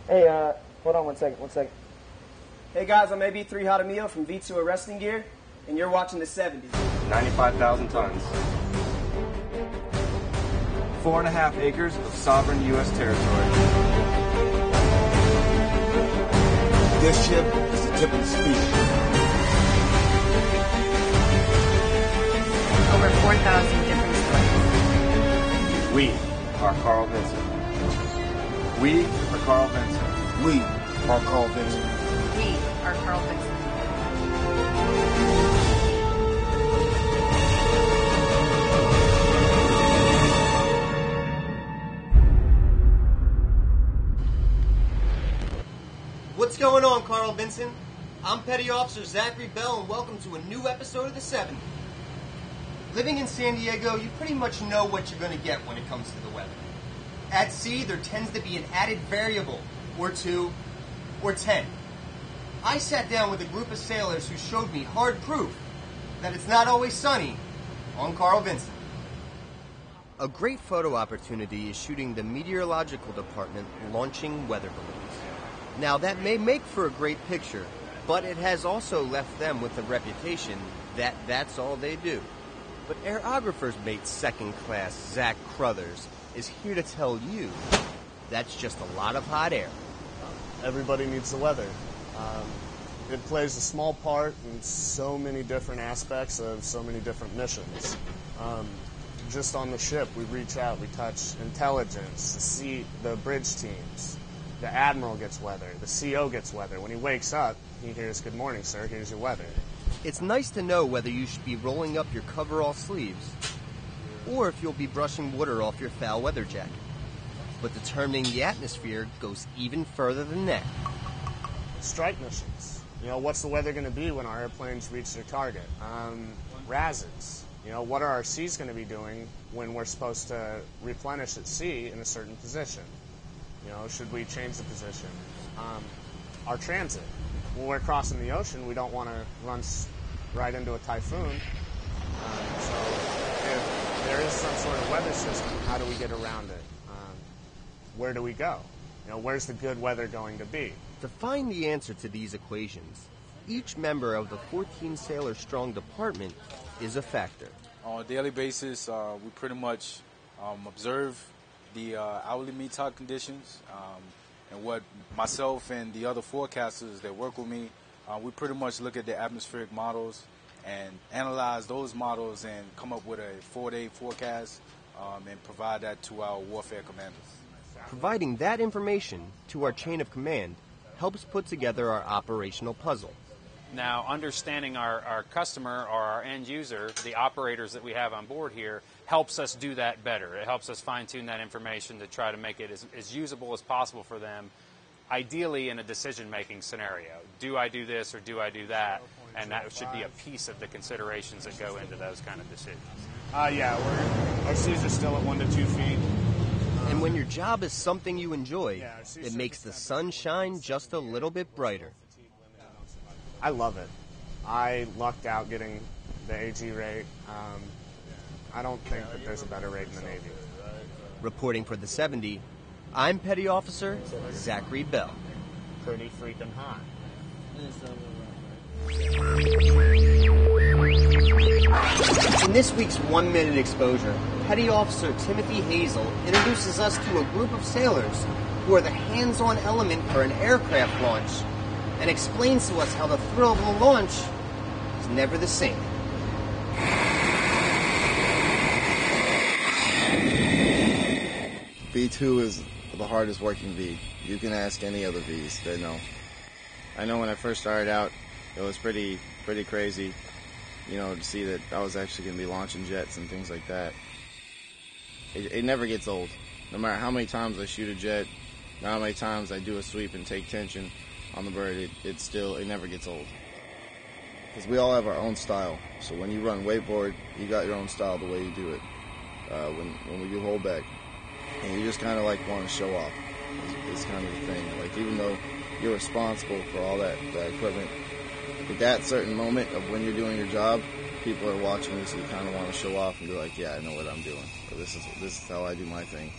Hey, hold on one second. Hey guys, I'm AB3 Hadamio from V2 Wrestling Gear, and you're watching the 70s. 95,000 tons. 4.5 acres of sovereign U.S. territory. This ship is the tip of the spear. Over 4,000 different stories. We are Carl Vinson. We are Carl Vinson. We are Carl Vinson. We are Carl Vinson. What's going on, Carl Vinson? I'm Petty Officer Zachary Bell, and welcome to a new episode of the 70s. Living in San Diego, you pretty much know what you're going to get when it comes to the weather. At sea, there tends to be an added variable, or two, or 10. I sat down with a group of sailors who showed me hard proof that it's not always sunny on Carl Vinson. A great photo opportunity is shooting the meteorological department launching weather balloons. Now, that may make for a great picture, but it has also left them with a reputation that that's all they do. But aerographers mate second-class Zach Crothers is here to tell you that's just a lot of hot air. Everybody needs the weather. It plays a small part in so many different aspects of so many different missions. Just on the ship, we reach out, we touch intelligence, the bridge teams. The admiral gets weather, the CO gets weather. When he wakes up, he hears, "Good morning, sir, here's your weather." It's nice to know whether you should be rolling up your coverall sleeves or if you'll be brushing water off your foul weather jacket. But determining the atmosphere goes even further than that. Strike missions. What's the weather going to be when our airplanes reach their target? RASs. What are our Cs going to be doing when we're supposed to replenish at sea in a certain position? Should we change the position? Our transit. When we're crossing the ocean, we don't want to run right into a typhoon. So if there is some sort of weather system, how do we get around it? Where do we go? Where's the good weather going to be? To find the answer to these equations, each member of the 14-sailor-strong department is a factor. On a daily basis, we pretty much observe the hourly meet tide conditions, and what myself and the other forecasters that work with me, we pretty much look at the atmospheric models and analyze those models and come up with a 4-day forecast and provide that to our warfare commanders. Providing that information to our chain of command helps put together our operational puzzle. Now, understanding our customer or our end user, the operators that we have on board here, helps us do that better. It helps us fine-tune that information to try to make it as usable as possible for them, ideally in a decision-making scenario. Do I do this or do I do that? And that should be a piece of the considerations that go into those kind of decisions. Our Cs are still at 1 to 2 feet. And when your job is something you enjoy, it makes the sun shine just a little bit brighter. I love it. I lucked out getting the AG rate. I don't think that there's a better rate in the Navy. Reporting for the 70, I'm Petty Officer Zachary Bell. Pretty freaking hot. In this week's 1-minute exposure, Petty Officer Timothy Hazel introduces us to a group of sailors who are the hands-on element for an aircraft launch and explains to us how the thrill of the launch is never the same. V2 is the hardest working V. You can ask any other Vs, they know. I know when I first started out, it was pretty crazy, to see that I was actually going to be launching jets and things like that. It never gets old. No matter how many times I shoot a jet, no matter how many times I do a sweep and take tension on the bird, it never gets old. Because we all have our own style. So when you run wakeboard, you got your own style the way you do it. When we do holdback, and you just kind of want to show off. It's kind of the thing. Even though you're responsible for all that equipment, at that certain moment of when you're doing your job, people are watching you, so you kind of want to show off and be like, yeah, I know what I'm doing. Or this is how I do my thing.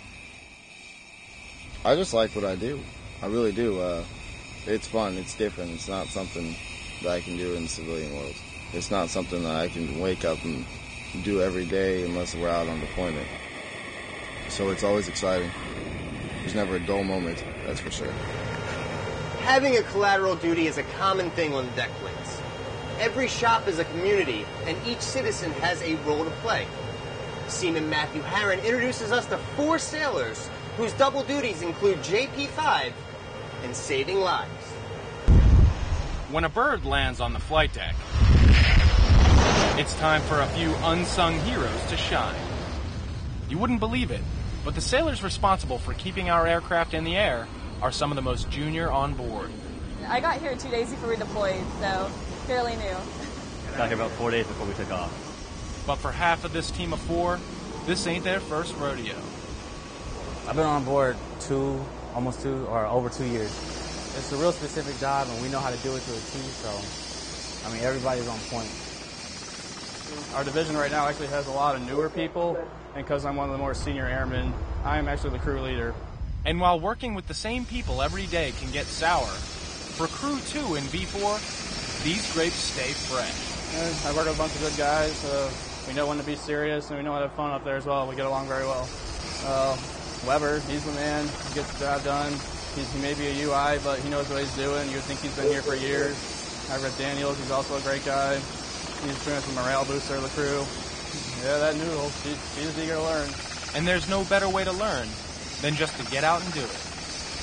I just like what I do. I really do. It's fun. It's different. It's not something that I can do in the civilian world. It's not something that I can wake up and do every day unless we're out on deployment. So it's always exciting. There's never a dull moment, that's for sure. Having a collateral duty is a common thing on the deck plates. Every shop is a community, and each citizen has a role to play. Seaman Matthew Harron introduces us to 4 sailors whose double duties include JP5 and saving lives. When a bird lands on the flight deck, it's time for a few unsung heroes to shine. You wouldn't believe it, but the sailors responsible for keeping our aircraft in the air are some of the most junior on board. I got here 2 days before we deployed, so fairly new. Got here about 4 days before we took off. But for half of this team of 4, this ain't their first rodeo. I've been on board almost 2 or over 2 years. It's a real specific job, and we know how to do it to a T, so, I mean, everybody's on point. Our division right now actually has a lot of newer people, and because I'm one of the more senior airmen, I am actually the crew leader. And while working with the same people every day can get sour, for Crew 2 in V4, these grapes stay fresh. I work with a bunch of good guys. We know when to be serious, and we know how to have fun up there as well. We get along very well. Weber, he's the man. He gets the job done. He may be a UI, but he knows what he's doing. You would think he's been here for years. I read Daniels. He's also a great guy. He's pretty much the morale booster of the crew. Yeah, that noodle. She's eager to learn. And there's no better way to learn than just to get out and do it.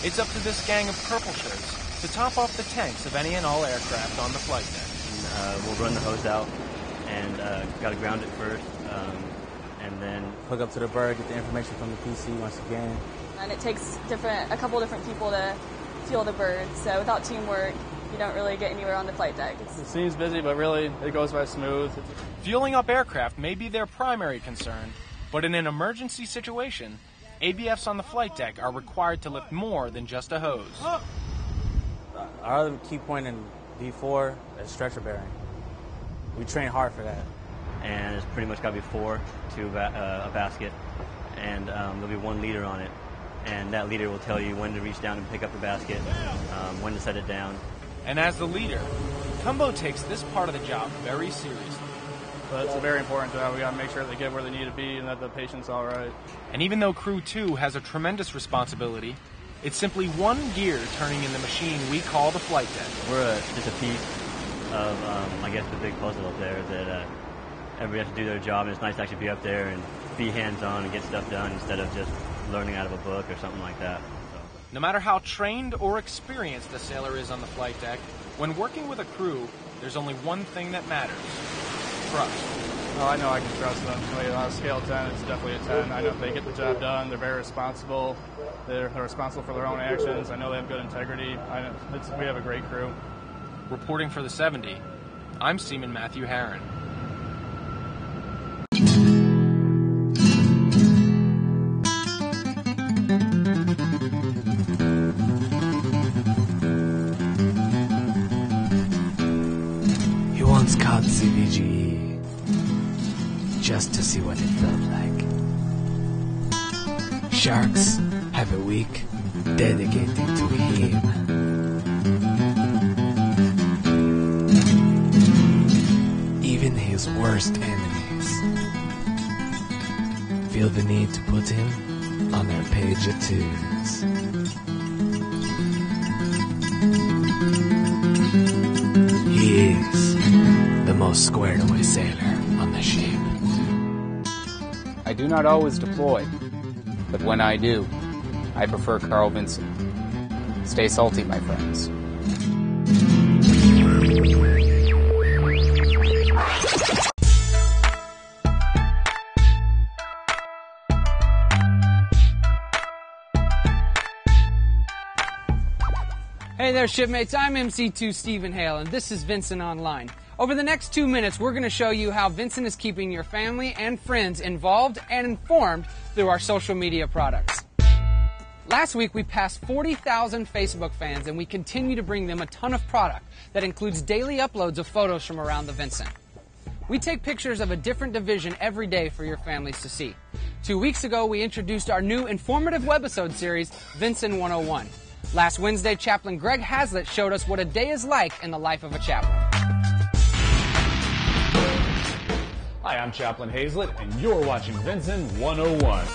It's up to this gang of purple shirts to top off the tanks of any and all aircraft on the flight deck. We'll run the hose out and got to ground it first, and then hook up to the bird, get the information from the PC once again. And it takes a couple different people to fuel the bird, so without teamwork, you don't really get anywhere on the flight deck. It seems busy, but really, it goes by smooth. Fueling up aircraft may be their primary concern, but in an emergency situation, ABFs on the flight deck are required to lift more than just a hose. Our other key point in V4 is stretcher bearing. We train hard for that. And it's pretty much got to be 4 to a basket, and there'll be 1 leader on it. And that leader will tell you when to reach down and pick up the basket, when to set it down. And as the leader, Cumbo takes this part of the job very seriously. But it's a very important job. We got to make sure they get where they need to be and that the patient's all right. And even though Crew 2 has a tremendous responsibility, it's simply 1 gear turning in the machine we call the flight deck. We're just a piece of, I guess, the big puzzle up there that everybody has to do their job, and it's nice to actually be up there and be hands-on and get stuff done instead of just learning out of a book or something like that. So. No matter how trained or experienced a sailor is on the flight deck, when working with a crew, there's only one thing that matters: trust. Oh, I know I can trust them. On a scale of 10, it's definitely a 10. I know if they get the job done, they're very responsible. They're responsible for their own actions. I know they have good integrity. We have a great crew. Reporting for the 70, I'm Seaman Matthew Harron. He once caught CVGE just to see what it felt like. Sharks have a week dedicated to him. Even his worst enemies feel the need to put him on their page of twos. He is the most squared away sailor on the ship. I do not always deploy, but when I do, I prefer Carl Vinson. Stay salty, my friends. Hey there, shipmates. I'm MC2 Stephen Hale, and this is Vinson Online. Over the next 2 minutes, we're going to show you how Vinson is keeping your family and friends involved and informed through our social media products. Last week, we passed 40,000 Facebook fans, and we continue to bring them a ton of product that includes daily uploads of photos from around the Vinson. We take pictures of a different division every day for your families to see. 2 weeks ago, we introduced our new informative webisode series, Vinson 101. Last Wednesday, Chaplain Greg Hazlitt showed us what a day is like in the life of a chaplain. Hi, I'm Chaplain Hazlitt, and you're watching Vinson 101.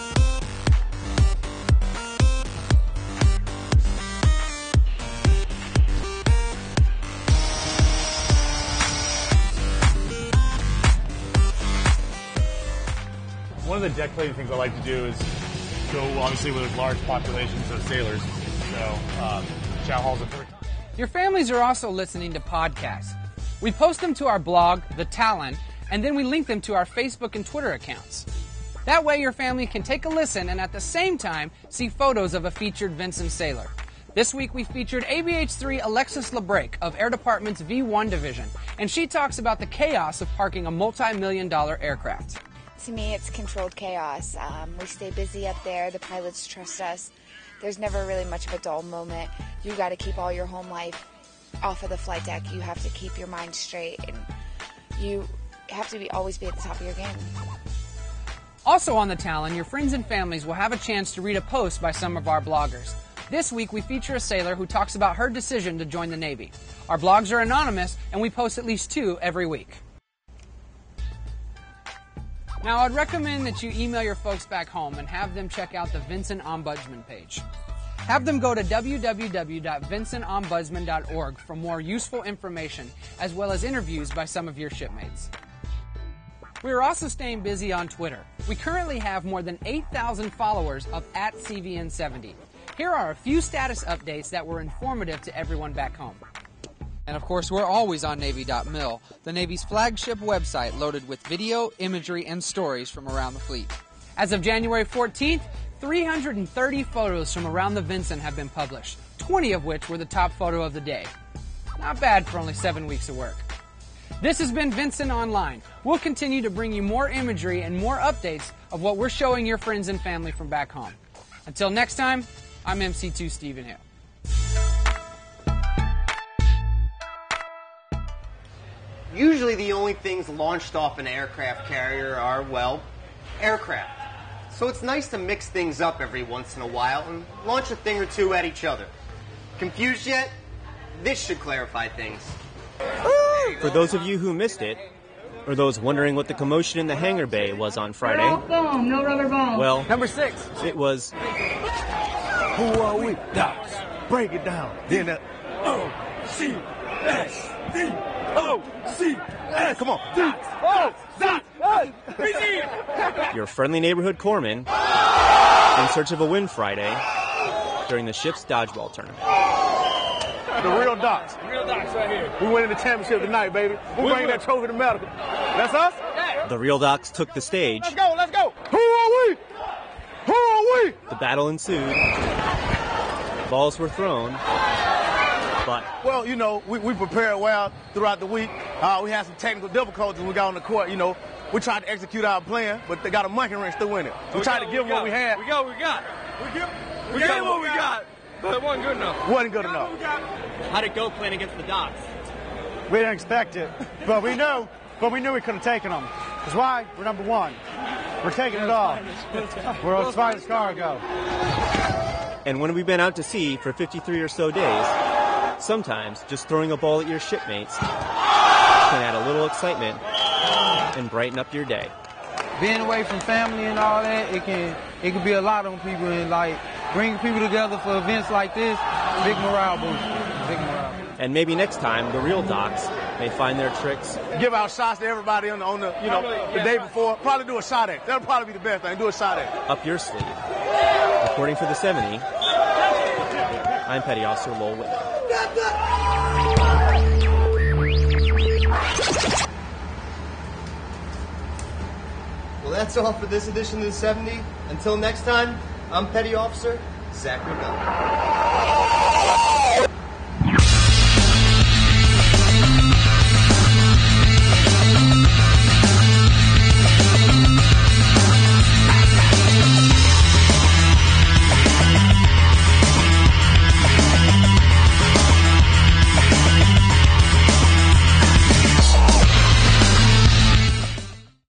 One of the deck plating things I like to do is go, obviously, where there's large populations of sailors. So, chow halls are perfect. Your families are also listening to podcasts. We post them to our blog, The Talon, and then we link them to our Facebook and Twitter accounts. That way your family can take a listen and at the same time see photos of a featured Vinson sailor. This week we featured ABH-3 Alexis LeBrake of Air Department's V-1 Division, and she talks about the chaos of parking a multi-million-dollar aircraft. To me, it's controlled chaos. We stay busy up there. The pilots trust us. There's never really much of a dull moment. You got to keep all your home life off of the flight deck. You have to keep your mind straight, and you have to always be at the top of your game. Also on The Talon, your friends and families will have a chance to read a post by some of our bloggers. This week, we feature a sailor who talks about her decision to join the Navy. Our blogs are anonymous, and we post at least 2 every week. Now, I'd recommend that you email your folks back home and have them check out the Vinson Ombudsman page. Have them go to www.vinsonombudsman.org for more useful information, as well as interviews by some of your shipmates. We are also staying busy on Twitter. We currently have more than 8,000 followers of @CVN70. Here are a few status updates that were informative to everyone back home. And of course, we're always on Navy.mil, the Navy's flagship website loaded with video, imagery, and stories from around the fleet. As of January 14th, 330 photos from around the Vinson have been published, 20 of which were the top photo of the day. Not bad for only 7 weeks of work. This has been Vinson Online. We'll continue to bring you more imagery and more updates of what we're showing your friends and family from back home. Until next time, I'm MC2 Stephen Hale. Usually the only things launched off an aircraft carrier are, well, aircraft. So it's nice to mix things up every once in a while and launch a thing or two at each other. Confused yet? This should clarify things. For those of you who missed it, or those wondering what the commotion in the hangar bay was on Friday, no rubber ball. Well, Number 6. It was... Who are we? Docs. Break it down. Then O-C-S-D-O-C-S. Come on. Docs. your friendly neighborhood corpsman in search of a win Friday during the ship's dodgeball tournament. The real Docs. Real Docs right here. We winning the championship tonight, baby. We're bringing that trophy to medical. That's us? Yeah. The real Docs took the stage. Let's go. Who are we? Who are we? The battle ensued. Balls were thrown. But... Well, you know, we prepared well throughout the week. We had some technical difficulties when we got on the court. You know, we tried to execute our plan, but they got a monkey wrench to win it. We tried to give them what we had. We got what we got. But it wasn't good enough. Wasn't good enough. How'd it go playing against the Docs? We didn't expect it, but we knew we could have taken them. That's why we're number 1. We're taking it all. We're as far as cargo. And when we've been out to sea for 53 or so days, sometimes just throwing a ball at your shipmates can add a little excitement and brighten up your day. Being away from family and all that, it can be a lot on people, and like bringing people together for events like this, big morale booster. And maybe next time the real Docs may find their tricks. Give out shots to everybody on the the day before. Probably do a shot at. That'll probably be the best thing. Do a shot at. Up your sleeve. Reporting for the 70, I'm Petty Officer Lowell Whitman. Well, that's all for this edition of the 70. Until next time, I'm Petty Officer Zachary Bell.